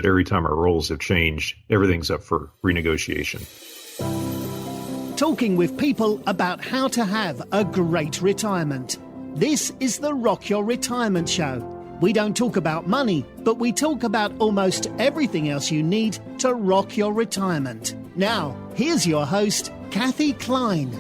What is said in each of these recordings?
every time our roles have changed, everything's up for renegotiation. Talking with people about how to have a great retirement. This is the Rock Your Retirement Show. We don't talk about money, but we talk about almost everything else you need to rock your retirement. Now, here's your host, Kathy Klein.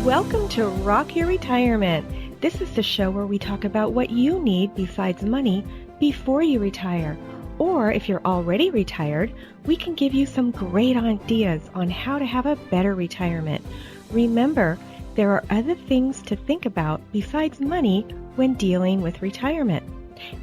Welcome to Rock Your Retirement. This is the show where we talk about what you need besides money before you retire. Or if you're already retired, we can give you some great ideas on how to have a better retirement. Remember, there are other things to think about besides money when dealing with retirement.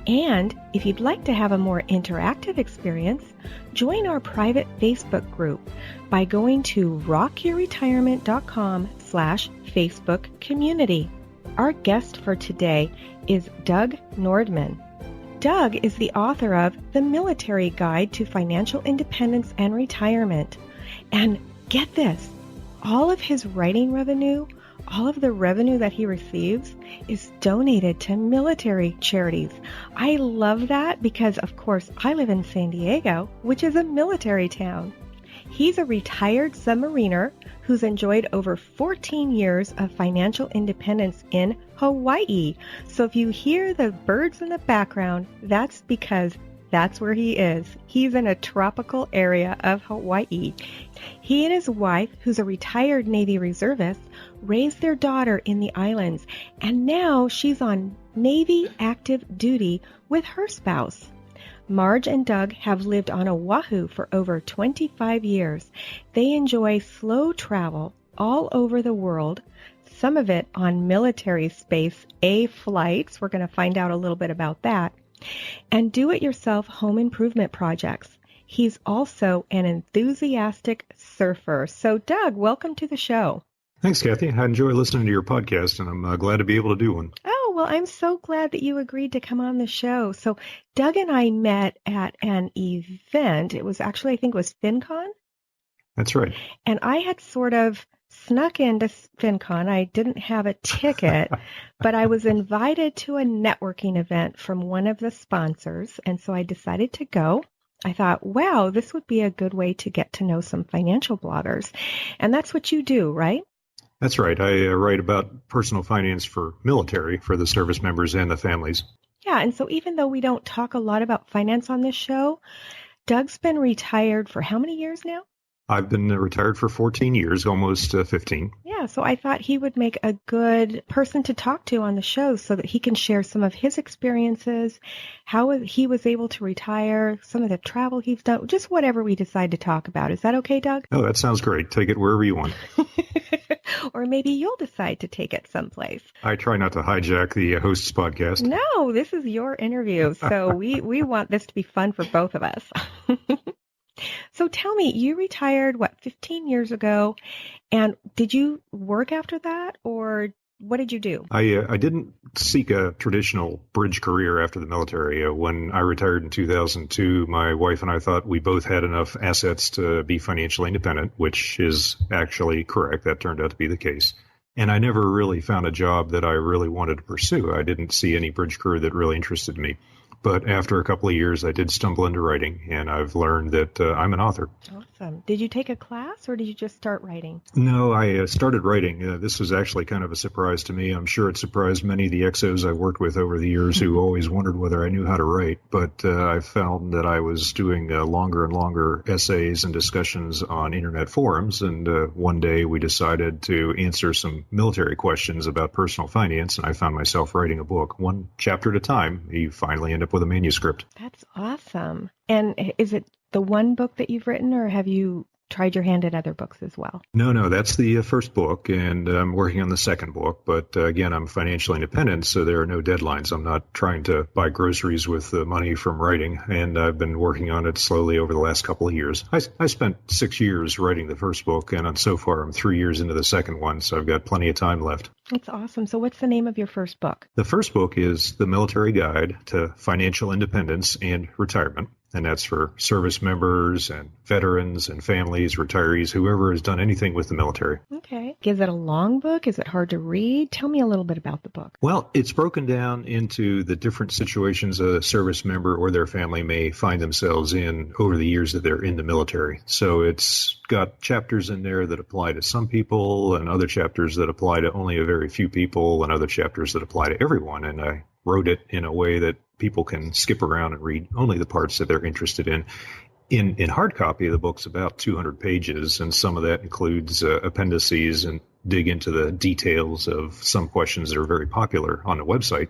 And if you'd like to have a more interactive experience, join our private Facebook group by going to rockyourretirement.com/Facebook community. Our guest for today is Doug Nordman. Doug is the author of The Military Guide to Financial Independence and Retirement. And get this, all of his writing revenue, all of the revenue that he receives is donated to military charities. I love that because, of course, I live in San Diego, which is a military town. He's a retired submariner who's enjoyed over 14 years of financial independence in Hawaii. So if you hear the birds in the background, that's because that's where he is. He's in a tropical area of Hawaii. He and his wife, who's a retired Navy reservist, raised their daughter in the islands, and now she's on Navy active duty with her spouse. Marge and Doug have lived on Oahu for over 25 years. They enjoy slow travel all over the world, some of it on military Space A flights. We're going to find out a little bit about that. And do-it-yourself home improvement projects. He's also an enthusiastic surfer. So, Doug, welcome to the show. Thanks, Kathy. I enjoy listening to your podcast, and I'm glad to be able to do one. Oh, well, I'm so glad that you agreed to come on the show. So Doug and I met at an event. It was actually, I think it was FinCon. That's right. And I had sort of snuck into FinCon. I didn't have a ticket, but I was invited to a networking event from one of the sponsors. And so I decided to go. I thought, wow, this would be a good way to get to know some financial bloggers. And that's what you do, right? That's right. I write about personal finance for military, for the service members and the families. Yeah, and so even though we don't talk a lot about finance on this show, Doug's been retired for how many years now? I've been retired for 14 years, almost 15. Yeah, so I thought he would make a good person to talk to on the show so that he can share some of his experiences, how he was able to retire, some of the travel he's done, just whatever we decide to talk about. Is that okay, Doug? Oh, that sounds great. Take it wherever you want. Or maybe you'll decide to take it someplace. I try not to hijack the host's podcast. No, this is your interview, so we want this to be fun for both of us. So tell me, you retired, 15 years ago, and did you work after that, or what did you do? I didn't seek a traditional bridge career after the military. When I retired in 2002, my wife and I thought we both had enough assets to be financially independent, which is actually correct. That turned out to be the case. And I never really found a job that I really wanted to pursue. I didn't see any bridge career that really interested me. But after a couple of years, I did stumble into writing, and I've learned that I'm an author. Awesome. Did you take a class, or did you just start writing? No, I started writing. This was actually kind of a surprise to me. I'm sure it surprised many of the XOs I've worked with over the years who always wondered whether I knew how to write. But I found that I was doing longer and longer essays and discussions on internet forums. And one day we decided to answer some military questions about personal finance, and I found myself writing a book, one chapter at a time. You finally end up with a manuscript. That's awesome. And is it the one book that you've written, or have you tried your hand at other books as well? No, that's the first book, and I'm working on the second book. But again, I'm financially independent, so there are no deadlines. I'm not trying to buy groceries with the money from writing, and I've been working on it slowly over the last couple of years. I spent 6 years writing the first book, and so far I'm 3 years into the second one, so I've got plenty of time left. That's awesome. So what's the name of your first book? The first book is The Military Guide to Financial Independence and Retirement. And that's for service members and veterans and families, retirees, whoever has done anything with the military. Okay. Is it a long book? Is it hard to read? Tell me a little bit about the book. Well, it's broken down into the different situations a service member or their family may find themselves in over the years that they're in the military. So it's got chapters in there that apply to some people and other chapters that apply to only a very few people and other chapters that apply to everyone. And I wrote it in a way that people can skip around and read only the parts that they're interested in. In hard copy, the book's about 200 pages, and some of that includes appendices and dig into the details of some questions that are very popular on the website.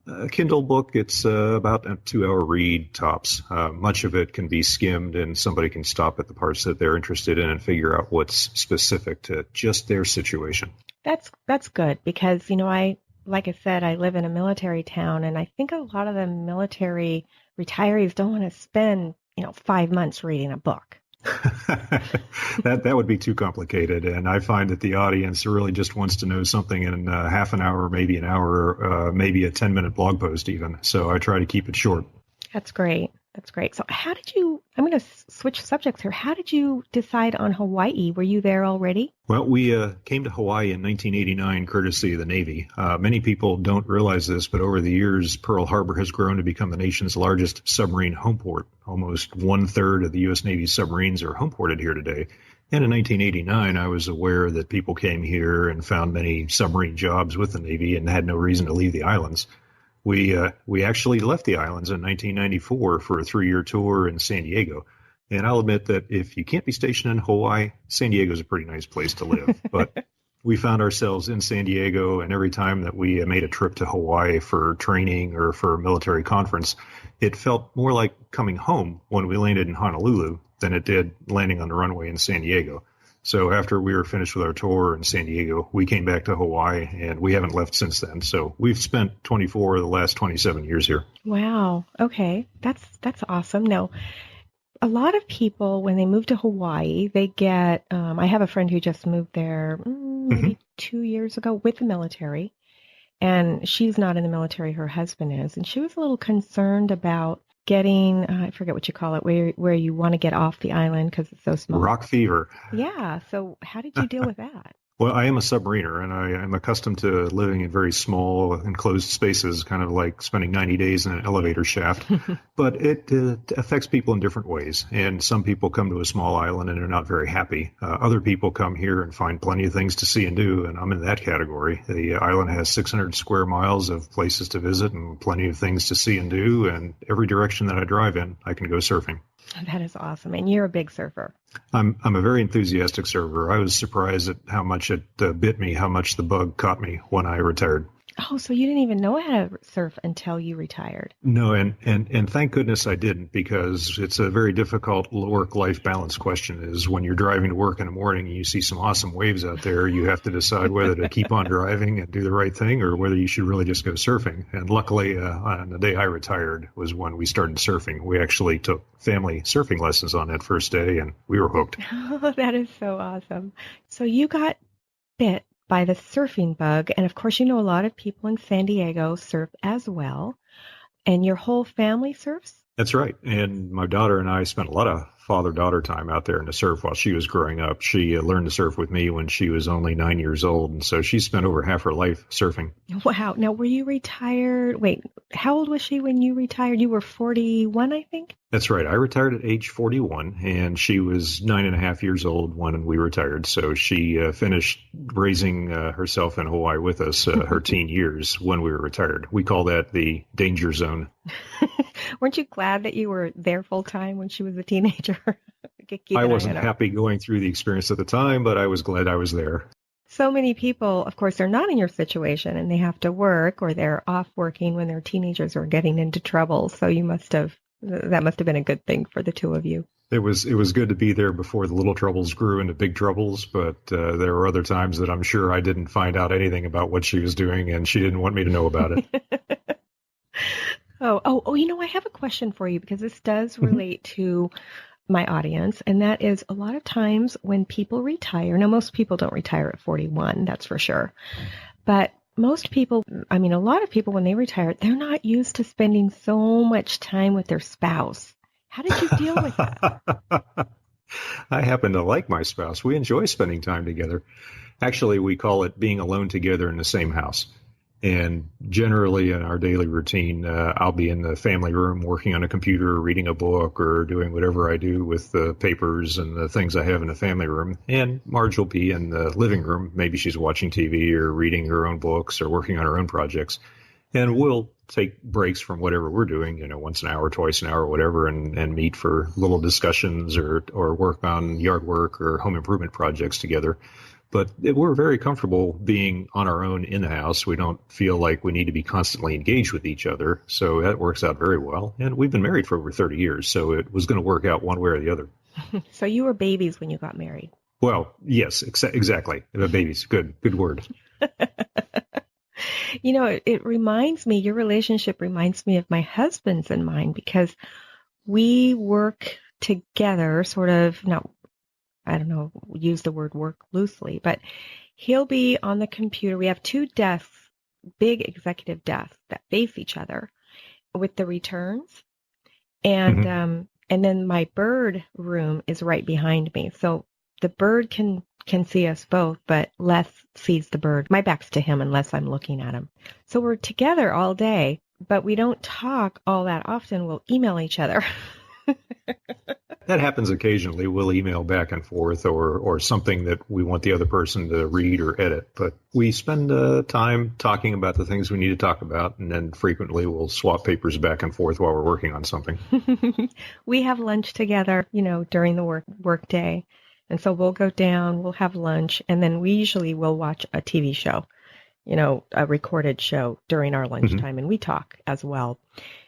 A Kindle book, it's about a 2-hour read tops. Much of it can be skimmed, and somebody can stop at the parts that they're interested in and figure out what's specific to just their situation. That's good because, like I said, I live in a military town, and I think a lot of the military retirees don't want to spend 5 months reading a book. That would be too complicated. And I find that the audience really just wants to know something in half an hour, maybe an hour, maybe a 10-minute blog post even. So I try to keep it short. That's great. So I'm going to switch subjects here. How did you decide on Hawaii? Were you there already? Well, we came to Hawaii in 1989, courtesy of the Navy. Many people don't realize this, but over the years, Pearl Harbor has grown to become the nation's largest submarine home port. Almost 1/3 of the U.S. Navy submarines are home ported here today. And in 1989, I was aware that people came here and found many submarine jobs with the Navy and had no reason to leave the islands. We actually left the islands in 1994 for a 3-year tour in San Diego. And I'll admit that if you can't be stationed in Hawaii, San Diego is a pretty nice place to live. But we found ourselves in San Diego, and every time that we made a trip to Hawaii for training or for a military conference, it felt more like coming home when we landed in Honolulu than it did landing on the runway in San Diego. So after we were finished with our tour in San Diego, we came back to Hawaii, and we haven't left since then. So we've spent 24 of the last 27 years here. Wow. Okay. That's awesome. Now, a lot of people, when they move to Hawaii, they get, I have a friend who just moved there maybe 2 years ago with the military, and she's not in the military, her husband is, and she was a little concerned about getting, I forget what you call it, where you want to get off the island because it's so small. Rock fever. Yeah. So how did you deal with that? Well, I am a submariner, and I'm accustomed to living in very small, enclosed spaces, kind of like spending 90 days in an elevator shaft. But it affects people in different ways. And some people come to a small island and are not very happy. Other people come here and find plenty of things to see and do, and I'm in that category. The island has 600 square miles of places to visit and plenty of things to see and do, and every direction that I drive in, I can go surfing. That is awesome. And you're a big surfer. I'm a very enthusiastic surfer. I was surprised at how much it bit me, how much the bug caught me when I retired. Oh, so you didn't even know how to surf until you retired? No, and thank goodness I didn't, because it's a very difficult work-life balance question. Is when you're driving to work in the morning and you see some awesome waves out there, you have to decide whether to keep on driving and do the right thing or whether you should really just go surfing. And luckily, on the day I retired was when we started surfing. We actually took family surfing lessons on that first day, and we were hooked. Oh, that is so awesome. So you got bit by the surfing bug. And of course, a lot of people in San Diego surf as well. And your whole family surfs? That's right. And my daughter and I spent a lot of father-daughter time out there in the surf while she was growing up. She learned to surf with me when she was only 9 years old. And so she spent over half her life surfing. Wow. Now, were you retired? Wait, how old was she when you retired? You were 41, I think? That's right. I retired at age 41, and she was 9.5 years old when we retired. So she finished raising herself in Hawaii with us her teen years when we were retired. We call that the danger zone. Weren't you glad that you were there full time when she was a teenager? I wasn't happy going through the experience at the time, but I was glad I was there. So many people, of course, they're not in your situation and they have to work, or they're off working when their teenagers are getting into trouble. So that must have been a good thing for the two of you. It was good to be there before the little troubles grew into big troubles, but there were other times that I'm sure I didn't find out anything about what she was doing, and she didn't want me to know about it. I have a question for you, because this does relate to my audience, and that is a lot of times when people retire. Now, most people don't retire at 41, that's for sure. But most people, a lot of people, when they retire, they're not used to spending so much time with their spouse. How did you deal with that? I happen to like my spouse. We enjoy spending time together. Actually, we call it being alone together in the same house. And generally in our daily routine, I'll be in the family room working on a computer, reading a book, or doing whatever I do with the papers and the things I have in the family room. And Marge will be in the living room. Maybe she's watching TV or reading her own books or working on her own projects. And we'll take breaks from whatever we're doing, once an hour, twice an hour, whatever, and meet for little discussions or work on yard work or home improvement projects together. But we're very comfortable being on our own in the house. We don't feel like we need to be constantly engaged with each other. So that works out very well. And we've been married for over 30 years, so it was going to work out one way or the other. So you were babies when you got married. Well, yes, exactly. Babies. Good word. It reminds me, your relationship reminds me of my husband's and mine, because we work together, sort of, not, I don't know, use the word work loosely, but he'll be on the computer. We have two desks, big executive desks that face each other with the returns. And then my bird room is right behind me. So the bird can see us both, but Les sees the bird. My back's to him unless I'm looking at him. So we're together all day, but we don't talk all that often. We'll email each other. That happens occasionally. We'll email back and forth or something that we want the other person to read or edit. But we spend time talking about the things we need to talk about, and then frequently we'll swap papers back and forth while we're working on something. We have lunch together, during the work day. And so we'll go down, we'll have lunch, and then we usually will watch a TV show, a recorded show during our lunchtime, and we talk as well.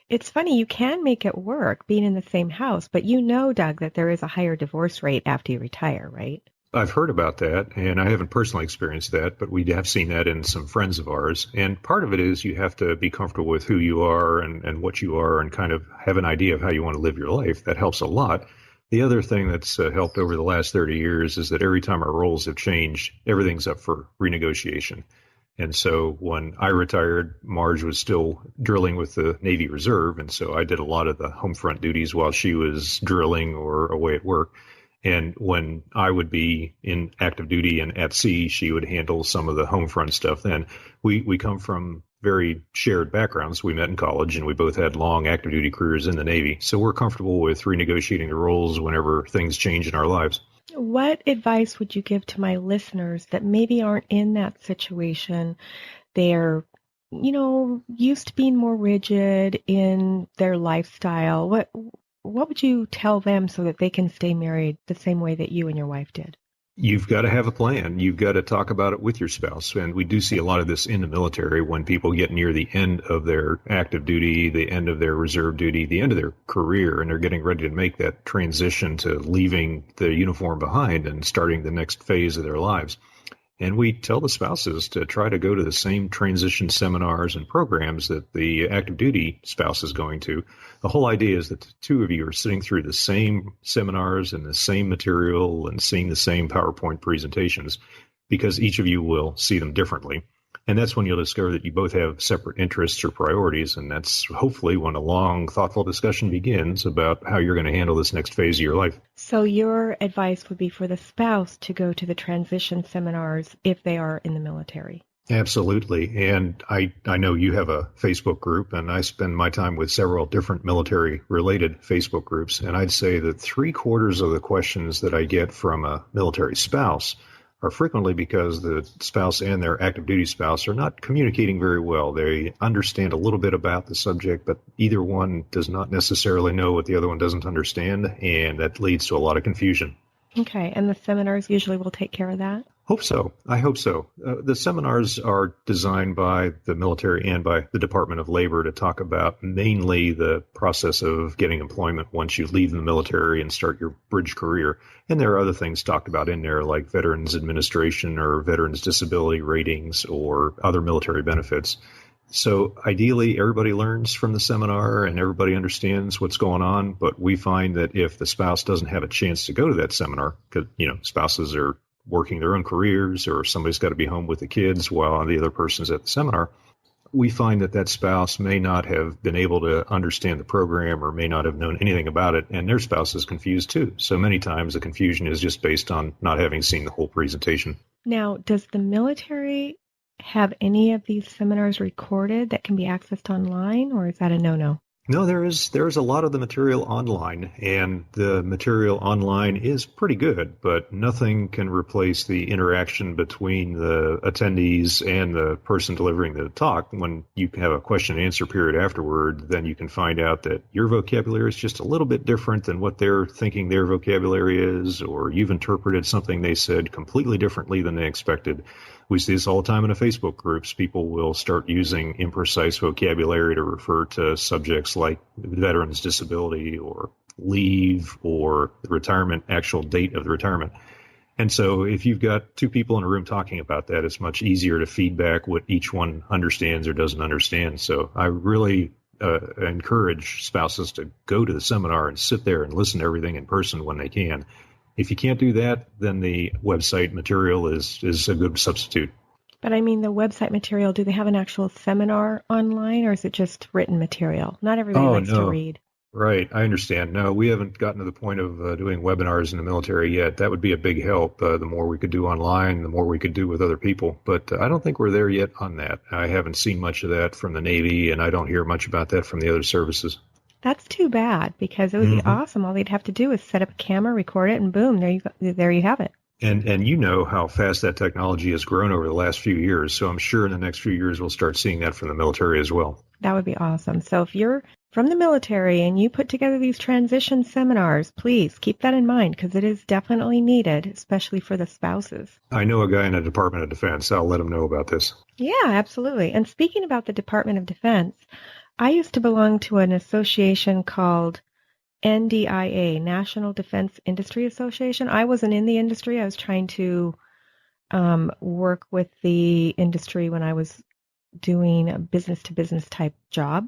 It's funny, you can make it work being in the same house, but Doug, that there is a higher divorce rate after you retire, right? I've heard about that, and I haven't personally experienced that, but we have seen that in some friends of ours. And part of it is you have to be comfortable with who you are and what you are and kind of have an idea of how you want to live your life. That helps a lot. The other thing that's helped over the last 30 years is that every time our roles have changed, everything's up for renegotiation. And so when I retired, Marge was still drilling with the Navy Reserve. And so I did a lot of the home front duties while she was drilling or away at work. And when I would be in active duty and at sea, she would handle some of the home front stuff. Then we come from very shared backgrounds. We met in college and we both had long active duty careers in the Navy. So we're comfortable with renegotiating the roles whenever things change in our lives. What advice would you give to my listeners that maybe aren't in that situation? They're, used to being more rigid in their lifestyle. What would you tell them so that they can stay married the same way that you and your wife did? You've got to have a plan. You've got to talk about it with your spouse. And we do see a lot of this in the military when people get near the end of their active duty, the end of their reserve duty, the end of their career, and they're getting ready to make that transition to leaving the uniform behind and starting the next phase of their lives. And we tell the spouses to try to go to the same transition seminars and programs that the active duty spouse is going to. The whole idea is that the two of you are sitting through the same seminars and the same material and seeing the same PowerPoint presentations, because each of you will see them differently. And that's when you'll discover that you both have separate interests or priorities. And that's hopefully when a long, thoughtful discussion begins about how you're going to handle this next phase of your life. So your advice would be for the spouse to go to the transition seminars if they are in the military. Absolutely. And I know you have a Facebook group, and I spend my time with several different military-related Facebook groups. And I'd say that 3/4 of the questions that I get from a military spouse are frequently because the spouse and their active duty spouse are not communicating very well. They understand a little bit about the subject, but either one does not necessarily know what the other one doesn't understand, and that leads to a lot of confusion. Okay, and the seminars usually will take care of that? Hope so. I hope so. The seminars are designed by the military and by the Department of Labor to talk about mainly the process of getting employment once you leave the military and start your bridge career. And there are other things talked about in there like Veterans Administration or Veterans Disability Ratings or other military benefits. So ideally, everybody learns from the seminar and everybody understands what's going on. But we find that if the spouse doesn't have a chance to go to that seminar, because, spouses are working their own careers or somebody's got to be home with the kids while the other person's at the seminar, we find that spouse may not have been able to understand the program or may not have known anything about it, and their spouse is confused too. So many times the confusion is just based on not having seen the whole presentation. Now, does the military have any of these seminars recorded that can be accessed online, or is that a no-no? No, there's a lot of the material online, and the material online is pretty good, but nothing can replace the interaction between the attendees and the person delivering the talk. When you have a question and answer period afterward, then you can find out that your vocabulary is just a little bit different than what they're thinking their vocabulary is, or you've interpreted something they said completely differently than they expected. We see this all the time in the Facebook groups. People will start using imprecise vocabulary to refer to subjects like veterans' disability or leave or the retirement, actual date of the retirement. And so if you've got two people in a room talking about that, it's much easier to feedback what each one understands or doesn't understand. So I really encourage spouses to go to the seminar and sit there and listen to everything in person when they can. If you can't do that, then the website material is a good substitute. But I mean, the website material, do they have an actual seminar online, or is it just written material? Not everybody likes to read. Right. I understand. No, we haven't gotten to the point of doing webinars in the military yet. That would be a big help. The more we could do online, the more we could do with other people. But I don't think we're there yet on that. I haven't seen much of that from the Navy, and I don't hear much about that from the other services. That's too bad, because it would be awesome. All they'd have to do is set up a camera, record it, and boom, there you have it. And you know how fast that technology has grown over the last few years. So I'm sure in the next few years we'll start seeing that from the military as well. That would be awesome. So if you're from the military and you put together these transition seminars, please keep that in mind, because it is definitely needed, especially for the spouses. I know a guy in the Department of Defense. I'll let him know about this. Yeah, absolutely. And speaking about the Department of Defense, I used to belong to an association called NDIA, National Defense Industry Association. I wasn't in the industry. I was trying to work with the industry when I was doing a business-to-business type job.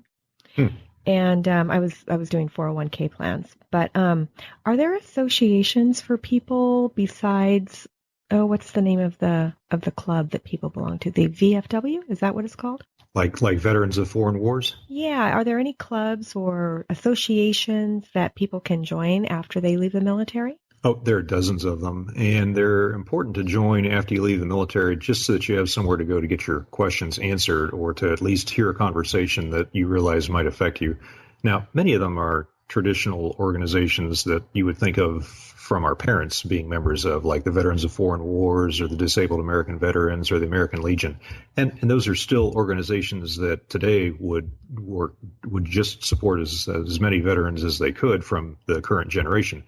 And I was doing 401k plans. But are there associations for people besides, what's the name of the club that people belong to? The VFW? Is that what it's called? Like Veterans of Foreign Wars? Yeah. Are there any clubs or associations that people can join after they leave the military? Oh, there are dozens of them, and they're important to join after you leave the military just so that you have somewhere to go to get your questions answered or to at least hear a conversation that you realize might affect you. Now, many of them are traditional organizations that you would think of from our parents being members of, like the Veterans of Foreign Wars or the Disabled American Veterans or the American Legion. And those are still organizations that today would just support as many veterans as they could from the current generation.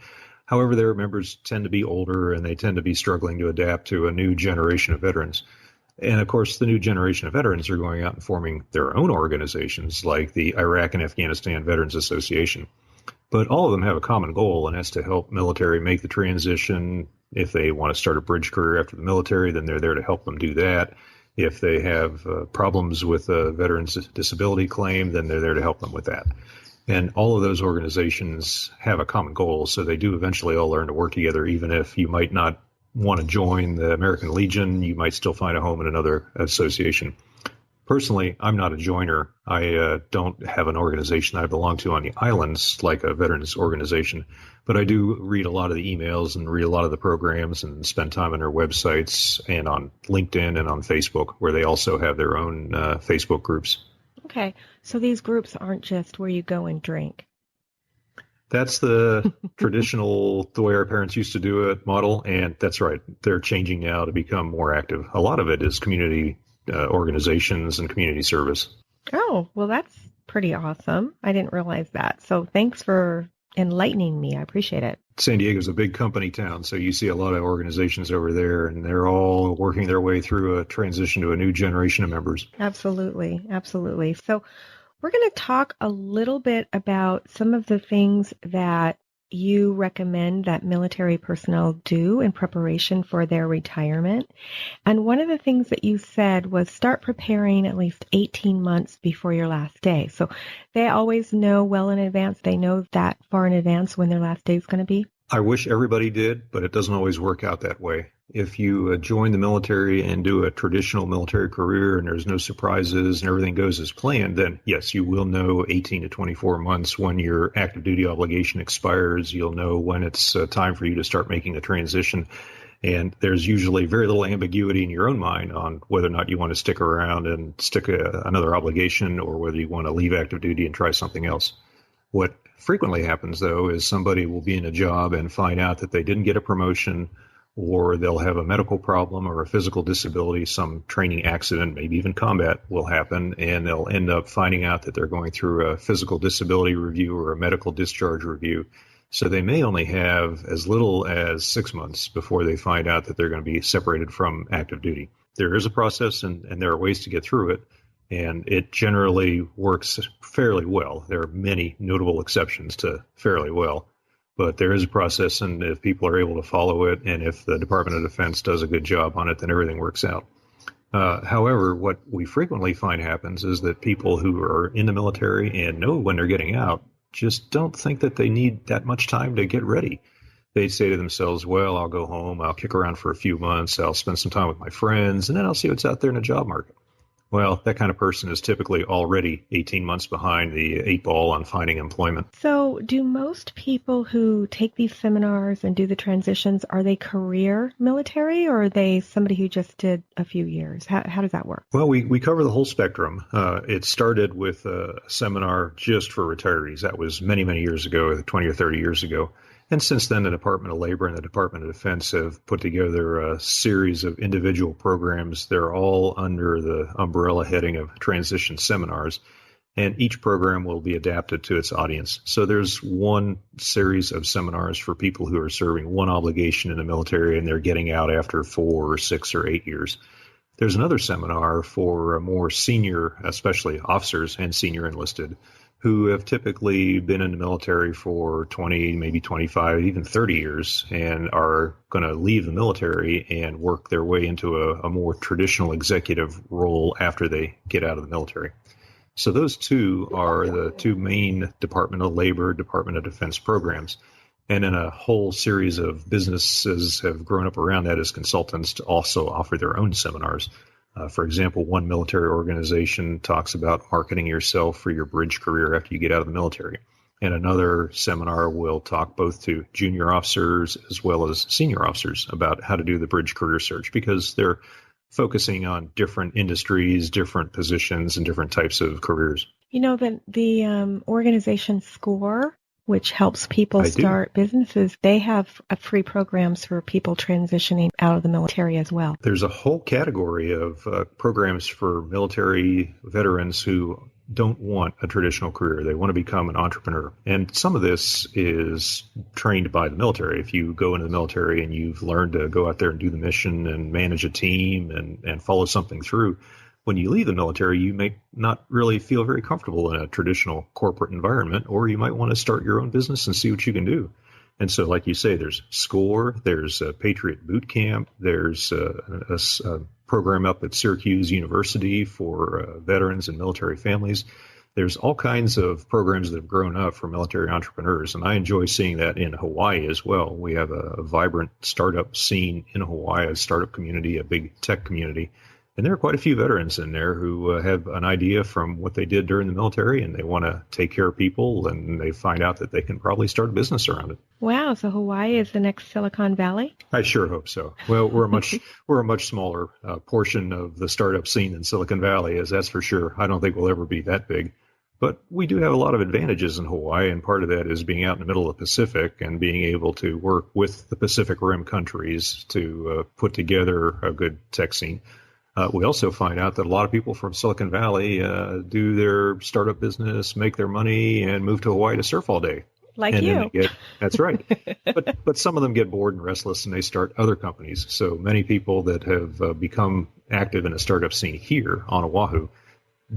However, their members tend to be older and they tend to be struggling to adapt to a new generation of veterans. And of course, the new generation of veterans are going out and forming their own organizations like the Iraq and Afghanistan Veterans Association. But all of them have a common goal, and that's to help military make the transition. If they want to start a bridge career after the military, then they're there to help them do that. If they have problems with a veteran's disability claim, then they're there to help them with that. And all of those organizations have a common goal, so they do eventually all learn to work together. Even if you might not want to join the American Legion, you might still find a home in another association. Personally, I'm not a joiner. I don't have an organization I belong to on the islands like a veterans organization, but I do read a lot of the emails and read a lot of the programs and spend time on their websites and on LinkedIn and on Facebook, where they also have their own Facebook groups. Okay, so these groups aren't just where you go and drink. That's the traditional, the way our parents used to do it model, and that's right. They're changing now to become more active. A lot of it is community organizations and community service. Oh, well, that's pretty awesome. I didn't realize that. So thanks for enlightening me. I appreciate it. San Diego's a big company town, so you see a lot of organizations over there, and they're all working their way through a transition to a new generation of members. Absolutely. Absolutely. So we're going to talk a little bit about some of the things that you recommend that military personnel do in preparation for their retirement. And one of the things that you said was start preparing at least 18 months before your last day. So they always know well in advance. They know that far in advance when their last day is going to be. I wish everybody did, but it doesn't always work out that way. If you join the military and do a traditional military career and there's no surprises and everything goes as planned, then yes, you will know 18 to 24 months when your active duty obligation expires. You'll know when it's time for you to start making the transition. And there's usually very little ambiguity in your own mind on whether or not you want to stick around and stick another obligation or whether you want to leave active duty and try something else. What frequently happens, though, is somebody will be in a job and find out that they didn't get a promotion, or they'll have a medical problem or a physical disability, some training accident, maybe even combat will happen, and they'll end up finding out that they're going through a physical disability review or a medical discharge review. So they may only have as little as 6 months before they find out that they're going to be separated from active duty. There is a process and there are ways to get through it, and it generally works fairly well. There are many notable exceptions to fairly well. But there is a process, and if people are able to follow it, and if the Department of Defense does a good job on it, then everything works out. However, what we frequently find happens is that people who are in the military and know when they're getting out just don't think that they need that much time to get ready. They say to themselves, well, I'll go home, I'll kick around for a few months, I'll spend some time with my friends, and then I'll see what's out there in the job market. Well, that kind of person is typically already 18 months behind the 8 ball on finding employment. So do most people who take these seminars and do the transitions, are they career military or are they somebody who just did a few years? How does that work? Well, we cover the whole spectrum. It started with a seminar just for retirees. That was many, many years ago, 20 or 30 years ago. And since then, the Department of Labor and the Department of Defense have put together a series of individual programs. They're all under the umbrella heading of transition seminars, and each program will be adapted to its audience. So there's one series of seminars for people who are serving one obligation in the military and they're getting out after 4 or 6 or 8 years. There's another seminar for more senior, especially officers and senior enlisted, who have typically been in the military for 20, maybe 25, even 30 years and are going to leave the military and work their way into a more traditional executive role after they get out of the military. So those two are the two main Department of Labor, Department of Defense programs. And then a whole series of businesses have grown up around that as consultants to also offer their own seminars. For example, one military organization talks about marketing yourself for your bridge career after you get out of the military. And another seminar will talk both to junior officers as well as senior officers about how to do the bridge career search, because they're focusing on different industries, different positions, and different types of careers. You know, the organization SCORE, which helps people start businesses, they have free programs for people transitioning out of the military as well. There's a whole category of programs for military veterans who don't want a traditional career. They want to become an entrepreneur. And some of this is trained by the military. If you go into the military and you've learned to go out there and do the mission and manage a team and follow something through, when you leave the military, you may not really feel very comfortable in a traditional corporate environment, or you might want to start your own business and see what you can do. And so, like you say, there's SCORE, there's Patriot Boot Camp, there's a program up at Syracuse University for veterans and military families. There's all kinds of programs that have grown up for military entrepreneurs, and I enjoy seeing that in Hawaii as well. We have a vibrant startup scene in Hawaii, a startup community, a big tech community. And there are quite a few veterans in there who have an idea from what they did during the military, and they want to take care of people, and they find out that they can probably start a business around it. Wow, so Hawaii is the next Silicon Valley? I sure hope so. Well, we're a much smaller portion of the startup scene in Silicon Valley, as that's for sure. I don't think we'll ever be that big. But we do have a lot of advantages in Hawaii, and part of that is being out in the middle of the Pacific and being able to work with the Pacific Rim countries to put together a good tech scene. We also find out that a lot of people from Silicon Valley do their startup business, make their money, and move to Hawaii to surf all day. Like and you. That's right. But some of them get bored and restless, and they start other companies. So many people that have become active in a startup scene here on Oahu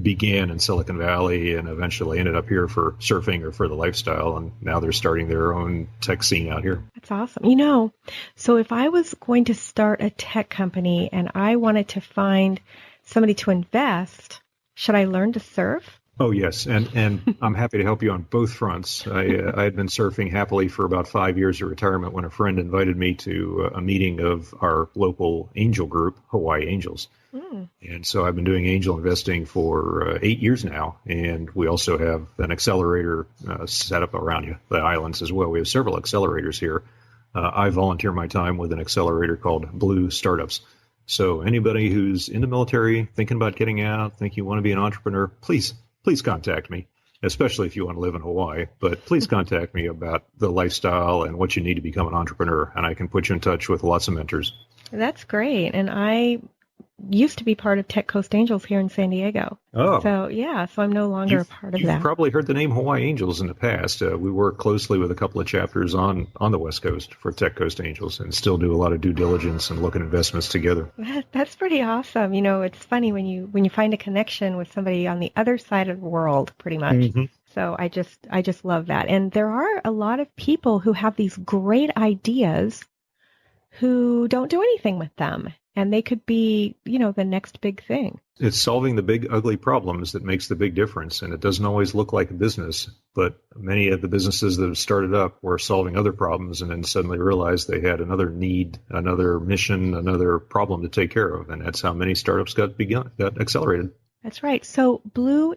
began in Silicon Valley and eventually ended up here for surfing or for the lifestyle, and now they're starting their own tech scene out here. That's awesome. You know, so if I was going to start a tech company and I wanted to find somebody to invest, should I learn to surf? Oh, yes. And I'm happy to help you on both fronts. I had been surfing happily for about 5 years of retirement when a friend invited me to a meeting of our local angel group, Hawaii Angels. Mm. And so I've been doing angel investing for 8 years now. And we also have an accelerator set up around the islands as well. We have several accelerators here. I volunteer my time with an accelerator called Blue Startups. So anybody who's in the military, thinking about getting out, think you want to be an entrepreneur, please contact me, especially if you want to live in Hawaii. But please contact me about the lifestyle and what you need to become an entrepreneur, and I can put you in touch with lots of mentors. That's great. And I used to be part of Tech Coast Angels here in San Diego. Oh. So I'm no longer a part of that. You've probably heard the name Hawaii Angels in the past. We work closely with a couple of chapters on the West Coast for Tech Coast Angels and still do a lot of due diligence and look at investments together. That's pretty awesome. It's funny when you find a connection with somebody on the other side of the world, pretty much. Mm-hmm. So I just love that. And there are a lot of people who have these great ideas who don't do anything with them. And they could be, the next big thing. It's solving the big, ugly problems that makes the big difference. And it doesn't always look like a business, but many of the businesses that have started up were solving other problems and then suddenly realized they had another need, another mission, another problem to take care of. And that's how many startups got accelerated. That's right. So Blue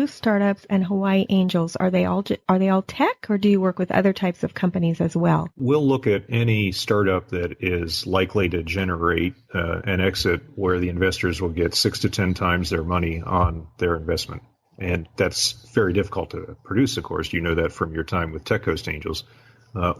Startups and Hawaii Angels, are they all tech, or do you work with other types of companies as well? We'll look at any startup that is likely to generate an exit where the investors will get 6 to 10 times their money on their investment. And that's very difficult to produce, of course. You know that from your time with Tech Coast Angels.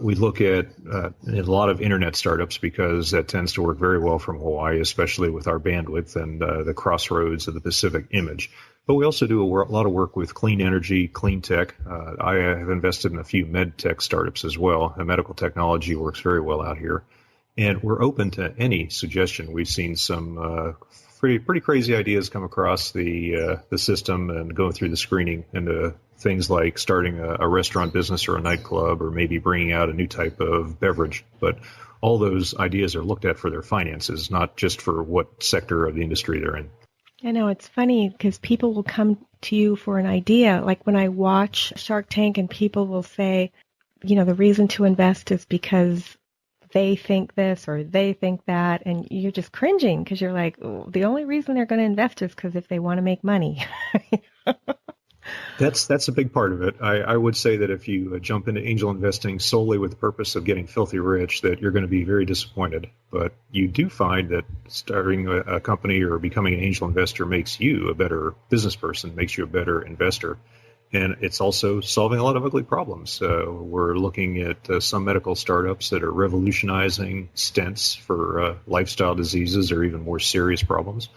We look at a lot of internet startups because that tends to work very well from Hawaii, especially with our bandwidth and the crossroads of the Pacific image. But we also do a lot of work with clean energy, clean tech. I have invested in a few med tech startups as well. The medical technology works very well out here. And we're open to any suggestion. We've seen some pretty crazy ideas come across the system and going through the screening into things like starting a restaurant business or a nightclub or maybe bringing out a new type of beverage. But all those ideas are looked at for their finances, not just for what sector of the industry they're in. I know, it's funny because people will come to you for an idea. Like when I watch Shark Tank and people will say, the reason to invest is because they think this or they think that, and you're just cringing because you're like, oh, the only reason they're going to invest is because if they want to make money. That's a big part of it. I would say that if you jump into angel investing solely with the purpose of getting filthy rich, that you're going to be very disappointed. But you do find that starting a company or becoming an angel investor makes you a better business person, makes you a better investor. And it's also solving a lot of ugly problems. We're looking at some medical startups that are revolutionizing stents for lifestyle diseases or even more serious problems.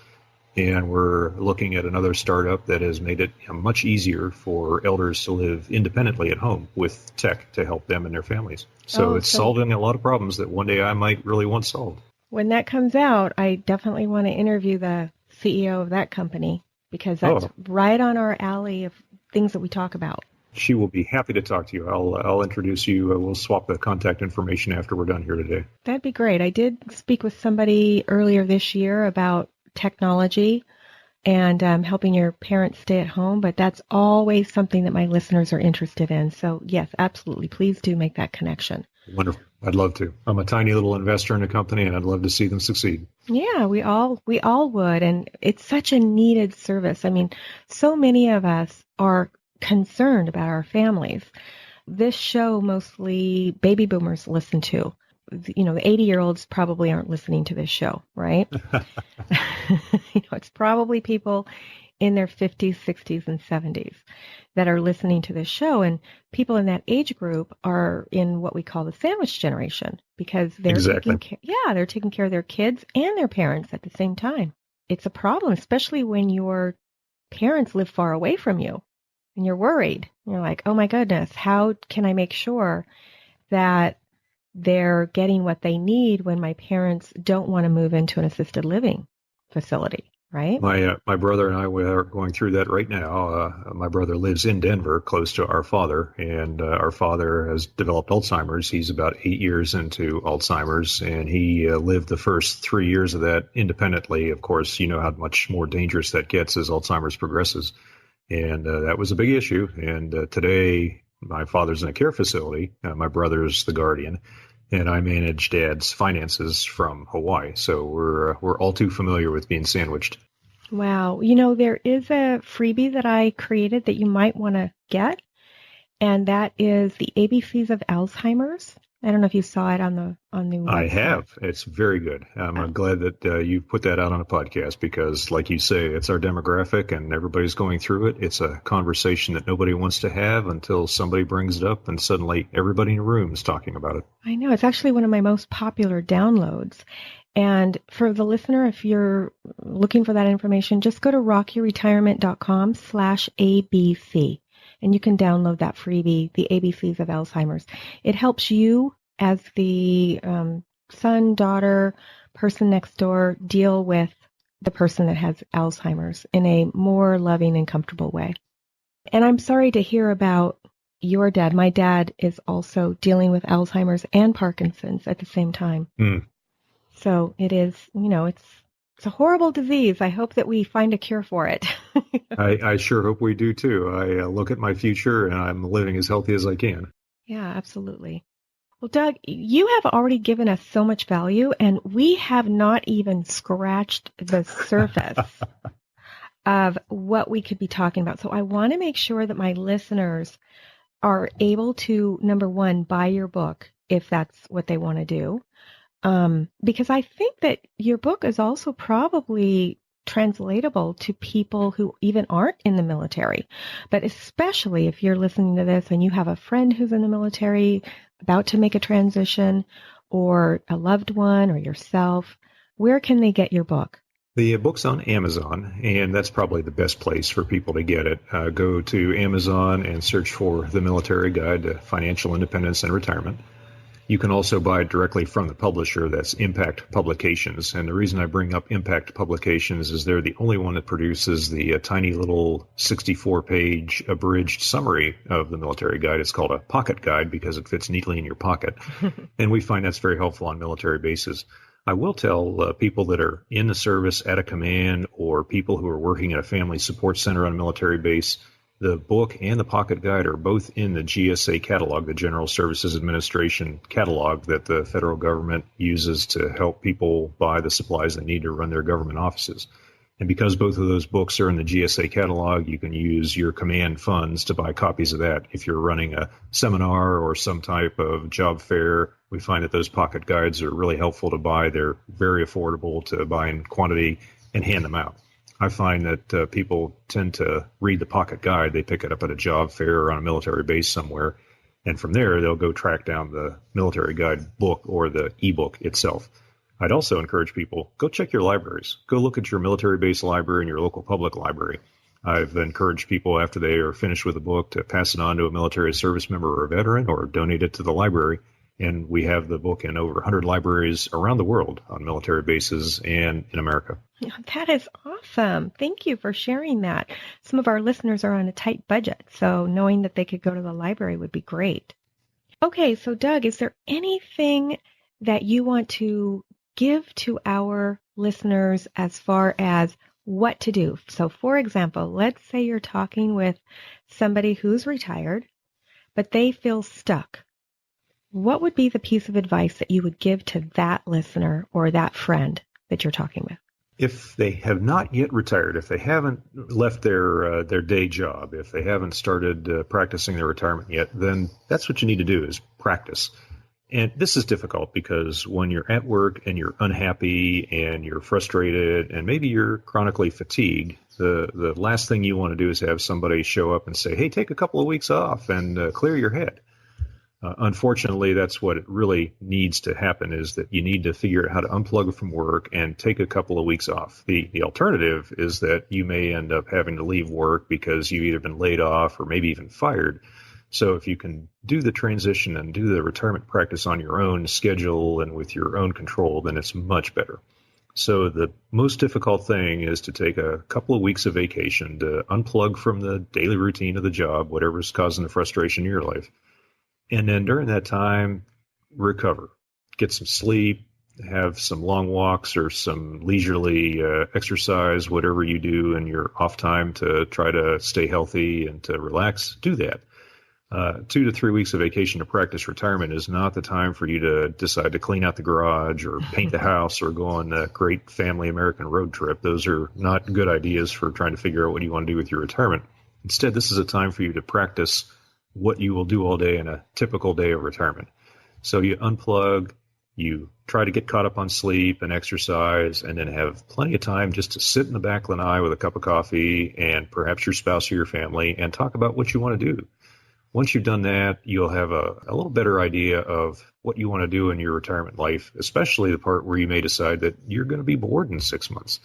And we're looking at another startup that has made it much easier for elders to live independently at home with tech to help them and their families. So it's solving a lot of problems that one day I might really want solved. When that comes out, I definitely want to interview the CEO of that company because that's right on our alley of things that we talk about. She will be happy to talk to you. I'll introduce you. We'll swap the contact information after we're done here today. That'd be great. I did speak with somebody earlier this year about technology and helping your parents stay at home, but that's always something that my listeners are interested in. So yes, absolutely. Please do make that connection. Wonderful. I'd love to. I'm a tiny little investor in a company and I'd love to see them succeed. Yeah, we all would. And it's such a needed service. I mean, so many of us are concerned about our families. This show mostly baby boomers listen to. The 80-year-olds probably aren't listening to this show, right? It's probably people in their 50s, 60s, and 70s that are listening to this show. And people in that age group are in what we call the sandwich generation because they're taking care of their kids and their parents at the same time. It's a problem, especially when your parents live far away from you and you're worried. You're like, oh my goodness, how can I make sure that they're getting what they need when my parents don't want to move into an assisted living facility? right? My brother and I are going through that right now. My brother lives in Denver, close to our father, and our father has developed Alzheimer's. He's about 8 years into Alzheimer's, and he lived the first 3 years of that independently. Of course, you know how much more dangerous that gets as Alzheimer's progresses, and that was a big issue. And today, my father's in a care facility. My brother's the guardian, and I manage Dad's finances from Hawaii. So we're all too familiar with being sandwiched. Wow. There is a freebie that I created that you might want to get, and that is the ABCs of Alzheimer's. I don't know if you saw it on the website. I have. It's very good. I'm glad that you put that out on a podcast because, like you say, it's our demographic and everybody's going through it. It's a conversation that nobody wants to have until somebody brings it up, and suddenly everybody in the room is talking about it. I know. It's actually one of my most popular downloads. And for the listener, if you're looking for that information, just go to rockyretirement.com/ABC. And you can download that freebie, the ABCs of Alzheimer's. It helps you as the son, daughter, person next door deal with the person that has Alzheimer's in a more loving and comfortable way. And I'm sorry to hear about your dad. My dad is also dealing with Alzheimer's and Parkinson's at the same time. So it is, it's a horrible disease. I hope that we find a cure for it. I sure hope we do too. I look at my future and I'm living as healthy as I can. Yeah, absolutely. Well, Doug, you have already given us so much value, and we have not even scratched the surface of what we could be talking about. So I want to make sure that my listeners are able to, number one, buy your book if that's what they want to do. Because I think that your book is also probably translatable to people who even aren't in the military. But especially if you're listening to this and you have a friend who's in the military about to make a transition, or a loved one, or yourself, where can they get your book? The book's on Amazon, and that's probably the best place for people to get it. Go to Amazon and search for The Military Guide to Financial Independence and Retirement. You can also buy it directly from the publisher. That's Impact Publications. And the reason I bring up Impact Publications is they're the only one that produces the tiny little 64-page abridged summary of the military guide. It's called a pocket guide because it fits neatly in your pocket. And we find that's very helpful on military bases. I will tell people that are in the service at a command, or people who are working at a family support center on a military base, the book and the pocket guide are both in the GSA catalog, the General Services Administration catalog that the federal government uses to help people buy the supplies they need to run their government offices. And because both of those books are in the GSA catalog, you can use your command funds to buy copies of that. If you're running a seminar or some type of job fair, we find that those pocket guides are really helpful to buy. They're very affordable to buy in quantity and hand them out. I find that people tend to read the pocket guide. They pick it up at a job fair or on a military base somewhere, and from there they'll go track down the military guide book or the ebook itself. I'd also encourage people, go check your libraries. Go look at your military base library and your local public library. I've encouraged people after they are finished with a book to pass it on to a military service member or a veteran, or donate it to the library. And we have the book in over 100 libraries around the world on military bases and in America. That is awesome. Thank you for sharing that. Some of our listeners are on a tight budget, so knowing that they could go to the library would be great. Okay, so Doug, is there anything that you want to give to our listeners as far as what to do? So, for example, let's say you're talking with somebody who's retired, but they feel stuck. What would be the piece of advice that you would give to that listener or that friend that you're talking with? If they have not yet retired, if they haven't left their day job, if they haven't started practicing their retirement yet, then that's what you need to do is practice. And this is difficult because when you're at work and you're unhappy and you're frustrated and maybe you're chronically fatigued, the last thing you want to do is have somebody show up and say, hey, take a couple of weeks off and clear your head. Unfortunately, that's what it really needs to happen, is that you need to figure out how to unplug from work and take a couple of weeks off. The alternative is that you may end up having to leave work because you've either been laid off or maybe even fired. So if you can do the transition and do the retirement practice on your own schedule and with your own control, then it's much better. So the most difficult thing is to take a couple of weeks of vacation to unplug from the daily routine of the job, whatever's causing the frustration in your life. And then during that time, recover, get some sleep, have some long walks or some leisurely exercise, whatever you do in your off time to try to stay healthy and to relax, do that. 2 to 3 weeks of vacation to practice retirement is not the time for you to decide to clean out the garage or paint the house or go on a great family American road trip. Those are not good ideas for trying to figure out what you want to do with your retirement. Instead, this is a time for you to practice what you will do all day in a typical day of retirement. So you unplug, you try to get caught up on sleep and exercise, and then have plenty of time just to sit in the back lanai with a cup of coffee and perhaps your spouse or your family and talk about what you want to do. Once you've done that, you'll have a little better idea of what you want to do in your retirement life, especially the part where you may decide that you're going to be bored in 6 months.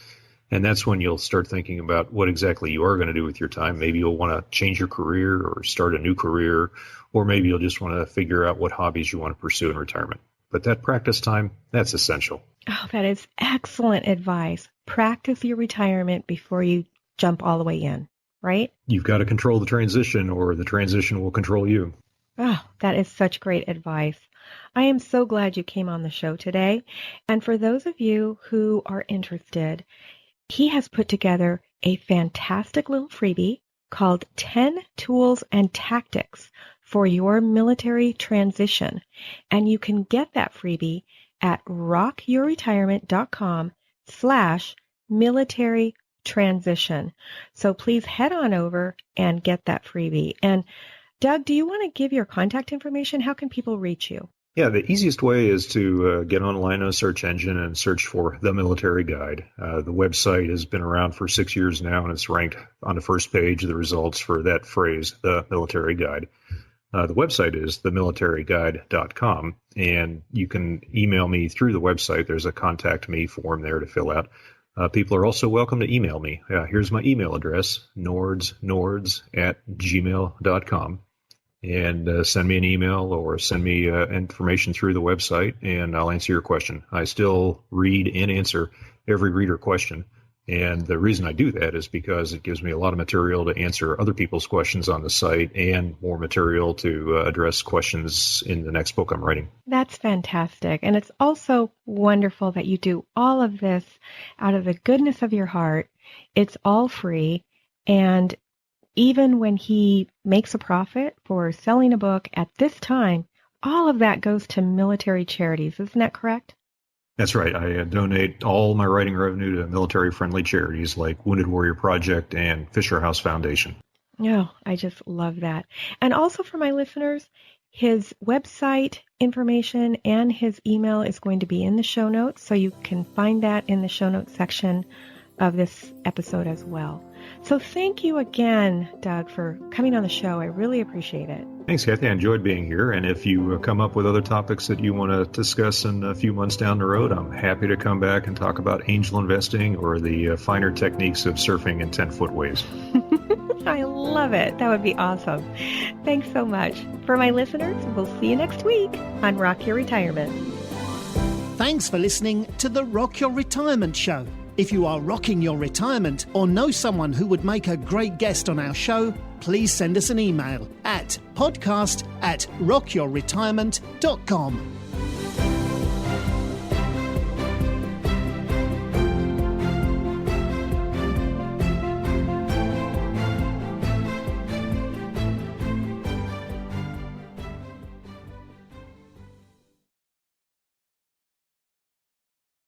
And that's when you'll start thinking about what exactly you are going to do with your time. Maybe you'll want to change your career or start a new career, or maybe you'll just want to figure out what hobbies you want to pursue in retirement. But that practice time, that's essential. Oh, that is excellent advice. Practice your retirement before you jump all the way in, right? You've got to control the transition or the transition will control you. Oh, that is such great advice. I am so glad you came on the show today. And for those of you who are interested, he has put together a fantastic little freebie called 10 Tools and Tactics for Your Military Transition. And you can get that freebie at rockyourretirement.com/military transition. So please head on over and get that freebie. And Doug, do you want to give your contact information? How can people reach you? Yeah, the easiest way is to get online on a search engine and search for The Military Guide. The website has been around for 6 years now, and it's ranked on the first page of the results for that phrase, The Military Guide. The website is themilitaryguide.com, and you can email me through the website. There's a contact me form there to fill out. People are also welcome to email me. Here's my email address, nords@gmail.com. And send me an email or send me information through the website, and I'll answer your question. I still read and answer every reader question. And the reason I do that is because it gives me a lot of material to answer other people's questions on the site and more material to address questions in the next book I'm writing. That's fantastic. And it's also wonderful that you do all of this out of the goodness of your heart. It's all free. And even when he makes a profit for selling a book at this time, all of that goes to military charities. Isn't that correct? That's right. I donate all my writing revenue to military-friendly charities like Wounded Warrior Project and Fisher House Foundation. Oh, I just love that. And also for my listeners, his website information and his email is going to be in the show notes, so you can find that in the show notes section of this episode as well. So thank you again, Doug, for coming on the show. I really appreciate it. Thanks, Kathy. I enjoyed being here. And if you come up with other topics that you want to discuss in a few months down the road, I'm happy to come back and talk about angel investing or the finer techniques of surfing in 10-foot waves. I love it. That would be awesome. Thanks so much. For my listeners, we'll see you next week on Rock Your Retirement. Thanks for listening to the Rock Your Retirement Show. If you are rocking your retirement or know someone who would make a great guest on our show, please send us an email at podcast@rockyourretirement.com.